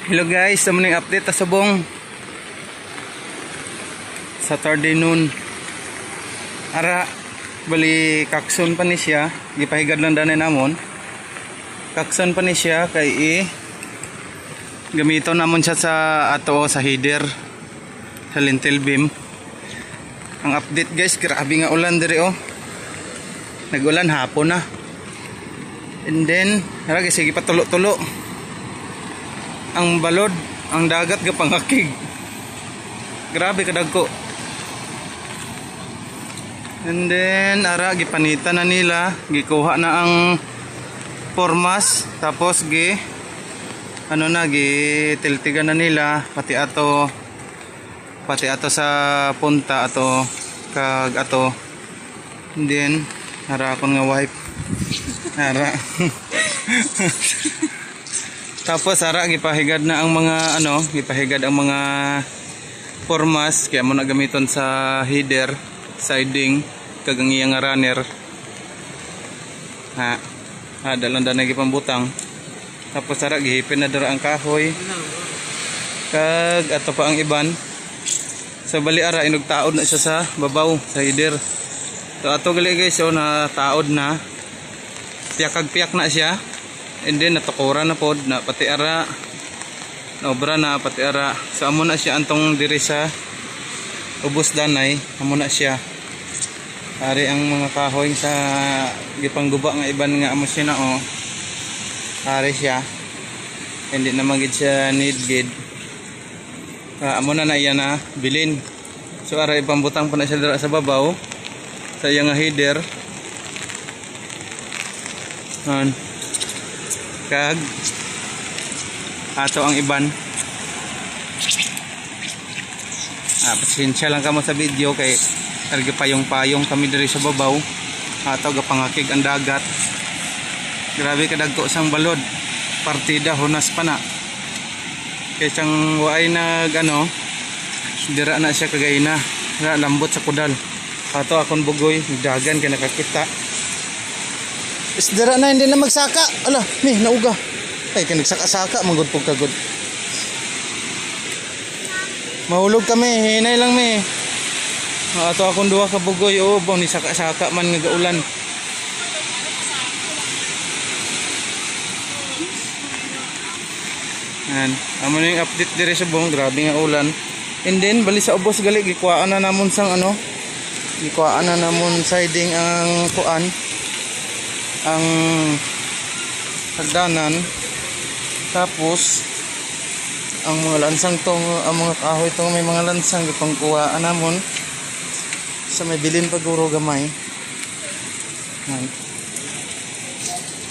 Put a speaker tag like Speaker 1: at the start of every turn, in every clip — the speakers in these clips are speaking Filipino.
Speaker 1: Hello guys, sa muning update sa Subong. Saturday noon. Ara bali kakson pa ni siya, gipahigad lang danay namon. Kakson pa ni siya kay gamito namon siya sa ato sa header sa lintel beam. Ang update guys, grabe nga ulan diri oh. Nag-ulan hapon na. And then, ara guys, sige patulo-tulo. Ang balod, ang dagat gapangakig. Grabe kadagko. And then ara gipanita na nila, gikuha na ang formas, tapos gitiltigan na nila pati ato sa punta ato kag ato. And then ara akon nga wipe. Ara. Tapos ara gipahigad na ang mga gipahigad ang mga formas kaya mo na gamiton sa header, siding kag ang iyang runner. Dalan na gipambutang. Tapos ara gihipin na dira ang kahoy. Kag ato pa ang iban. So bali ara inugtaod na siya sa babaw sa header. So ato gali guys na taod na. Piyak na siya. And then natukuran na pod na pati ara naobra na pati ara. So amo na siya antong diri sa ubos danay, amo na siya. Ari ang mga kahoy sa gipangguba nga iban nga amo siya na ari siya. Hindi na magid siya need gid. Amo na iya na bilin. So ara ipambutang pa na siya dira sa babaw sa iyang header. Kag ato ang iban. Pasensya lang kamo sa video kay targi payong kami diri sa babaw. Ato gapangakig ang dagat. Grabe kadagko sang balod. Partida hunas pa na. Kay sang waay dira na siya kagayna. Lambot sa kudal. Ato akon bugoy dagan kay nakakita. Isdara na hindi na magsaka. Ala, nauga. Ay, nagsaka-saka manggod po kagod. Mahulog kami, hinay lang ato akong duha ka bugoy, ni saka-saka man nga gaulan. Amo na yung update dire sa Subong, grabe nga ulan. And then bali sa ubos gali gikuhaan na namon sang gikuhaan na namon siding ang kuan. Ang hagdanan, tapos ang mga lansang tong ang mga kahoy tong may mga lansang gipangkuhaan namon sa may bilin paguro gamay.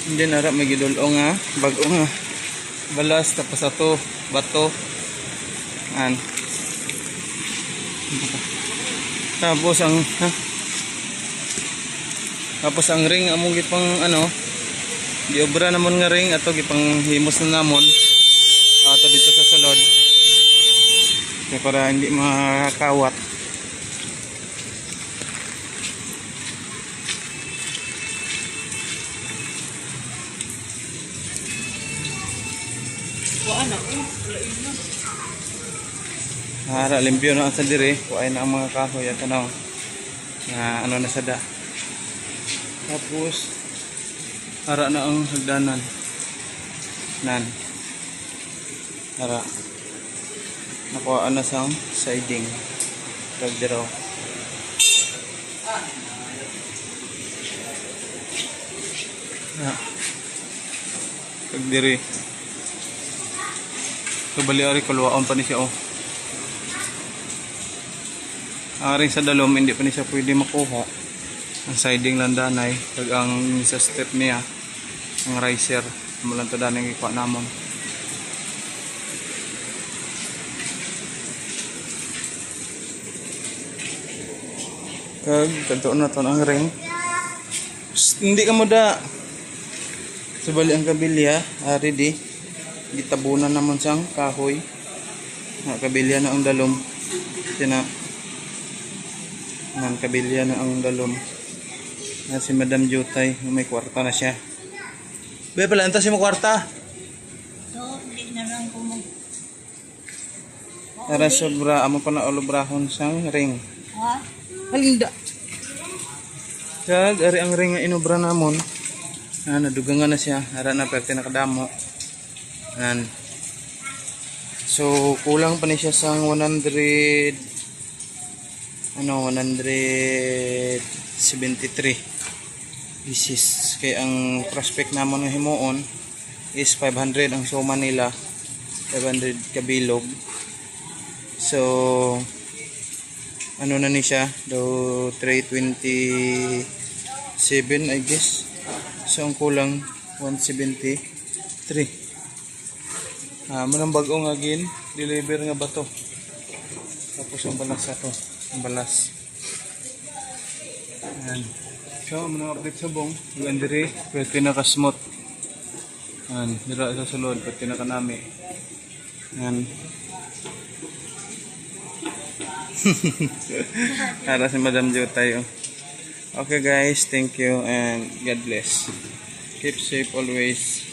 Speaker 1: Hindi na may gidulong nga bago nga balas, tapos ato bato tapos ang ring among gipang giobra namon nga ring ato gipang himos na namon ato dito sa sulod kaya para hindi makakawat. Hara limpyo na sa dire kuay na ang mga kahoy at na na sada. Tapos ara na ang hagdanan ara nakuha na sang siding kag diraw kag diri so bali ari kalwaon pa ni siya ari sa dalom hindi pa ni siya pwede makuha ang siding lang danay kag ang sa step niya ang riser mulan to danay ikuha namon. Kag kadto na to ang ring. Hindi ka mo da subali ang kabilya ari di gitabunan namon sang kahoy na kabilya na ang dalom tina nan kabilya na ang dalom. Si Madam Jutay, may kwarta na siya. Be, pala, ito si mo kwarta?
Speaker 2: So, hindi na lang ko
Speaker 1: Ara sobra amo pa na olobrahon sang ring.
Speaker 2: Ha? Halinda.
Speaker 1: Kag ari ang ring nga inobra namon. Nadugangan na siya. Ara na perti nakadamo. So kulang pa ni siya sang 173 pieces. Kaya ang prospect namon nga himuon is 500 ang suma nila. 500 kabilog. So ano na ni siya? Do 327 I guess. So ang kulang 173. Manang bagong agin deliver nga bato. Tapos ang balas ato, ang balas. Ayan. So manang update sa bong, yung diri pwede na ka-smooth. Ayan, dira sa sulod pwede na kanami. Ayan. Para si Madam Jo tayo. Okay guys, thank you and God bless. Keep safe always.